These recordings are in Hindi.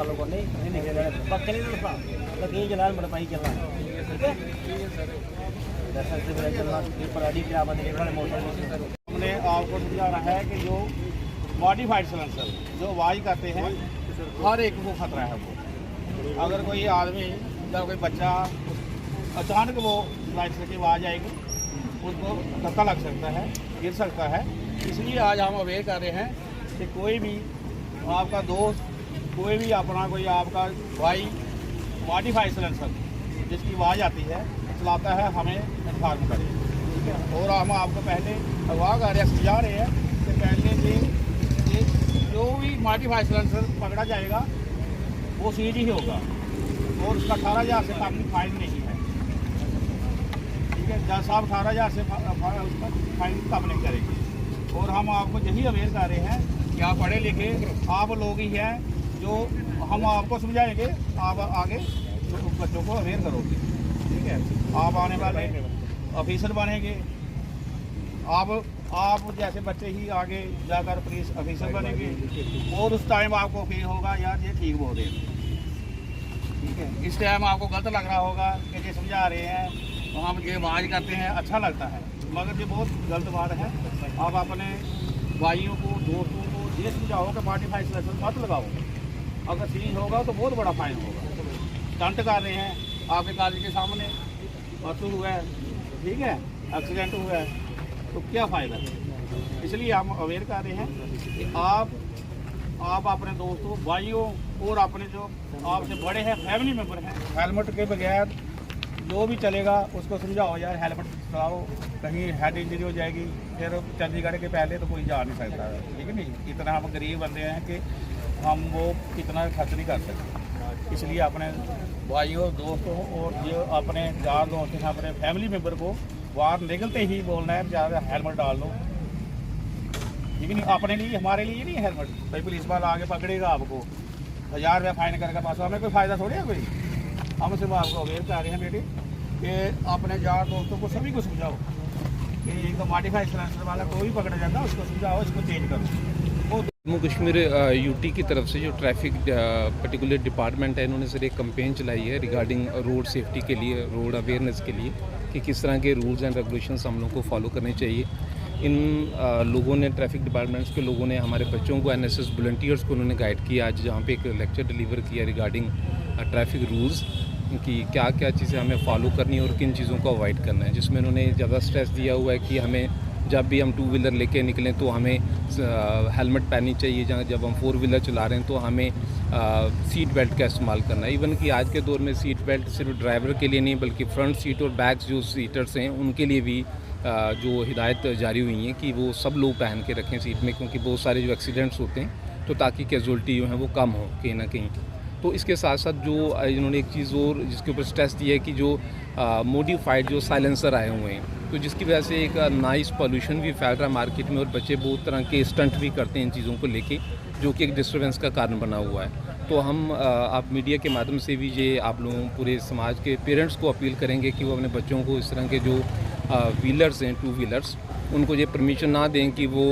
फॉलो करने नहीं निकले पक्के नहीं दसा लगे जलाल मड़पाई चलना ठीक है लाइसेंस से बिना चलना पेपर आईडी क्या बंद करने मोटर हमने आपको समझाना है कि जो मॉडिफाइड सिलेंसर जो आवाज़ करते हैं हर एक को खतरा है वो। अगर कोई आदमी या कोई बच्चा अचानक वो लाइसेंस की आवाज़ आएगी उसको धक्का लग सकता है, गिर सकता है। इसलिए आज हम अवेयर कर रहे हैं कि कोई भी आपका दोस्त कोई भी अपना कोई आपका भाई मॉडिफाइड सिलेंसर जिसकी आवाज़ आती है चलाता है हमें इन्फॉर्म करें, ठीक है। और हम आपको पहले अगवा कर रहे हैं, समझा रहे हैं कि पहले ये जो भी मॉडिफाइड सिलेंसर पकड़ा जाएगा वो सीज ही होगा और उसका 18,000 से कम फाइन नहीं है, ठीक है। जज साहब 18,000 से उसका फाइन कम नहीं करेंगे। और हम आपको यही अवेयर कर रहे हैं कि आप पढ़े लिखे आप लोग ही हैं जो हम आपको समझाएंगे, आप आगे बच्चों को अवेयर करोगे, ठीक है। आप आने वाले ऑफिसर बनेंगे, आप जैसे बच्चे ही आगे जाकर पुलिस ऑफिसर बनेंगे और उस टाइम आपको फील होगा यार ये ठीक बोल रहे हैं, ठीक है। इस टाइम आपको गलत लग रहा होगा कि ये समझा रहे हैं तो हम ये आवाज़ करते हैं अच्छा लगता है, मगर ये बहुत गलत बात है। आप अपने भाइयों को दोस्तों को ये समझाओ कि मॉडिफाइड सिलेंसर मत लगाओ, अगर सीज होगा तो बहुत बड़ा फाइन होगा। स्टंट कर रहे हैं आपके कॉलेज के सामने परसों हुआ है, ठीक है, एक्सीडेंट हुआ है तो क्या फ़ायदा। इसलिए हम अवेयर कर रहे हैं कि आप अपने दोस्तों भाइयों और अपने जो आपसे बड़े हैं फैमिली मेम्बर हैं हेलमेट के बगैर जो भी चलेगा उसको समझाओ यार हेलमेट लगाओ, कहीं हेड इंजरी हो जाएगी फिर चंडीगढ़ के पहले तो कोई जा नहीं सकता, ठीक है नहीं। इतना हम गरीब बंदे हैं कि हम वो इतना खर्च नहीं कर सकते। इसलिए अपने भाइयों दोस्तों और जो अपने यार दोस्त हैं अपने फैमिली मेम्बर को बाहर निकलते ही बोलना है ज़्यादा हेलमेट डाल लो, ठीक है नहीं। अपने लिए हमारे लिए नहीं है हेलमेट, भाई पुलिस वाला आगे पकड़ेगा आपको 1000 रुपया फाइन करके पास हमें कोई फ़ायदा थोड़ी है कोई। हम सिर्फ आपको अवेयर कर रहे हैं बेटे कि अपने यार दोस्तों को सभी को समझाओ कि एक मॉडिफाइड सिलेंसर वाला कोई भी पकड़ा जाता है उसको समझाओ, इसको चेंज करो। जम्मू कश्मीर यूटी की तरफ से जो ट्रैफिक पर्टिकुलर डिपार्टमेंट है इन्होंने सर एक कंपेन चलाई है रिगार्डिंग रोड सेफ्टी के लिए, रोड अवेयरनेस के लिए कि किस तरह के रूल्स एंड रेगुलेशंस हम लोग को फॉलो करने चाहिए। इन लोगों ने ट्रैफिक डिपार्टमेंट्स के लोगों ने हमारे बच्चों को एनएसएस वॉलंटियर्स को उन्होंने गाइड किया आज जहाँ पे एक लेक्चर डिलीवर किया रिगार्डिंग ट्रैफिक रूल्स कि क्या क्या चीज़ें हमें फॉलो करनी है और किन चीज़ों को अवॉइड करना है, जिसमें उन्होंने ज़्यादा स्ट्रेस दिया हुआ है कि हमें जब भी हम 2 व्हीलर लेके निकलें तो हमें हेलमेट पहननी चाहिए, जब हम 4 व्हीलर चला रहे हैं तो हमें सीट बेल्ट का इस्तेमाल करना है। इवन कि आज के दौर में सीट बेल्ट सिर्फ ड्राइवर के लिए नहीं बल्कि फ्रंट सीट और बैक जो सीटर्स हैं उनके लिए भी जो हिदायत जारी हुई है कि वो सब लोग पहन के रखें सीट में, क्योंकि बहुत सारे जो एक्सीडेंट्स होते हैं तो ताकि कैजुअल्टी जो है वो कम हो कहीं ना कहीं। तो इसके साथ साथ जो इन्होंने एक चीज़ और जिसके ऊपर स्ट्रेस दिया है कि जो मॉडिफाइड जो साइलेंसर आए हुए हैं तो जिसकी वजह से एक नाइस पॉल्यूशन भी फैल रहा है मार्केट में और बच्चे बहुत तरह के स्टंट भी करते हैं इन चीज़ों को लेके जो कि एक डिस्टर्बेंस का कारण बना हुआ है। तो हम आप मीडिया के माध्यम से भी ये आप लोगों पूरे समाज के पेरेंट्स को अपील करेंगे कि वो अपने बच्चों को इस तरह के जो व्हीलर्स हैं 2 व्हीलर्स उनको ये परमिशन ना दें कि वो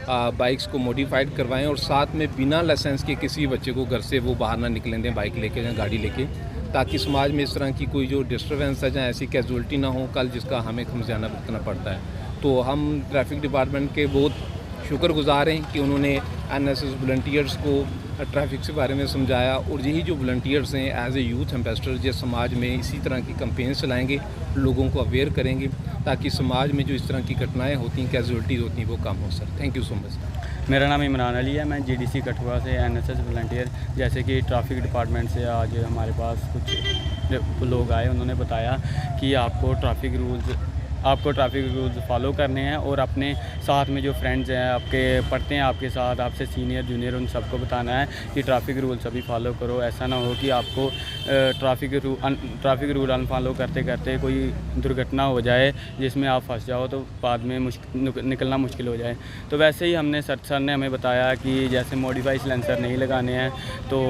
बाइक्स को मॉडिफाइड करवाएं और साथ में बिना लाइसेंस के किसी बच्चे को घर से वो बाहर ना निकलें दें बाइक लेके या गाड़ी लेके, ताकि समाज में इस तरह की कोई जो डिस्टर्बेंस है या ऐसी कैजुअल्टी ना हो कल जिसका हमें खमियाजा भुगतना पड़ता है। तो हम ट्रैफिक डिपार्टमेंट के बहुत शुक्रगुजार हैं कि उन्होंने एनएसएस वॉलंटियर्स को ट्रैफिक के बारे में समझाया और यही जो वॉलंटियर्स हैं एज ए यूथ एम्बेसडर ये समाज में इसी तरह की कैंपेन्स चलाएंगे, लोगों को अवेयर करेंगे ताकि समाज में जो इस तरह की घटनाएं होती हैं कैजुअल्टीज़ होती हैं वो कम हो sir. Thank you so much. मेरा नाम इमरान अली है, मैं जीडीसी कठुआ से एनएसएस वॉलंटियर। जैसे कि ट्रैफिक डिपार्टमेंट से आज हमारे पास कुछ लोग आए, उन्होंने बताया कि आपको ट्रैफिक रूल्स फॉलो करने हैं और अपने साथ में जो फ्रेंड्स हैं आपके पढ़ते हैं आपके साथ, आपसे सीनियर जूनियर, उन सबको बताना है कि ट्रैफिक रूल सभी फॉलो करो। ऐसा ना हो कि आपको ट्रैफिक रूल अनफॉलो करते करते कोई दुर्घटना हो जाए जिसमें आप फंस जाओ तो बाद में निकलना मुश्किल हो जाए। तो वैसे ही हमने सर ने हमें बताया कि जैसे मॉडिफाइड सिलेंसर नहीं लगाने हैं तो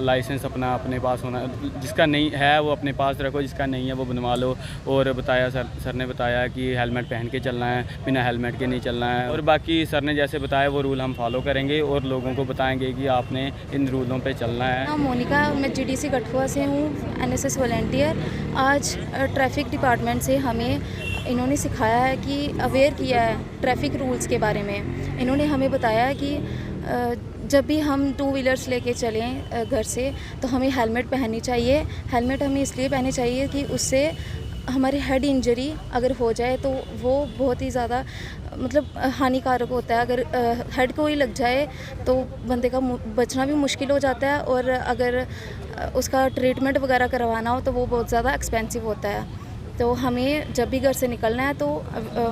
लाइसेंस अपने पास होना, जिसका नहीं है वो अपने पास रखो, जिसका नहीं है वो बनवा लो। और बताया सर ने बताया है कि हेलमेट पहन के चलना है, बिना हेलमेट के नहीं चलना है। और बाकी सर ने जैसे बताया वो रूल हम फॉलो करेंगे और लोगों को बताएंगे कि आपने इन रूलों पे चलना है। हाँ, मोनिका, मैं जीडीसी कठुआ से हूँ, एनएसएस वॉलंटियर। आज ट्रैफिक डिपार्टमेंट से हमें इन्होंने सिखाया है कि अवेयर किया है ट्रैफिक रूल्स के बारे में। इन्होंने हमें बताया है कि जब भी हम 2 व्हीलर्स लेके चलें घर से तो हमें हेलमेट पहननी चाहिए। हेलमेट हमें इसलिए पहननी चाहिए कि उससे हमारी हेड इंजरी अगर हो जाए तो वो बहुत ही ज़्यादा मतलब हानिकारक होता है। अगर हेड को ही लग जाए तो बंदे का बचना भी मुश्किल हो जाता है, और अगर उसका ट्रीटमेंट वगैरह करवाना हो तो वो बहुत ज़्यादा एक्सपेंसिव होता है। तो हमें जब भी घर से निकलना है तो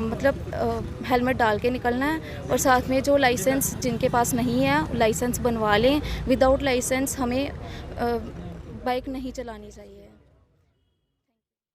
मतलब हेलमेट डाल के निकलना है। और साथ में जो लाइसेंस जिनके पास नहीं है लाइसेंस बनवा लें। विदाउट लाइसेंस हमें बाइक नहीं चलानी चाहिए।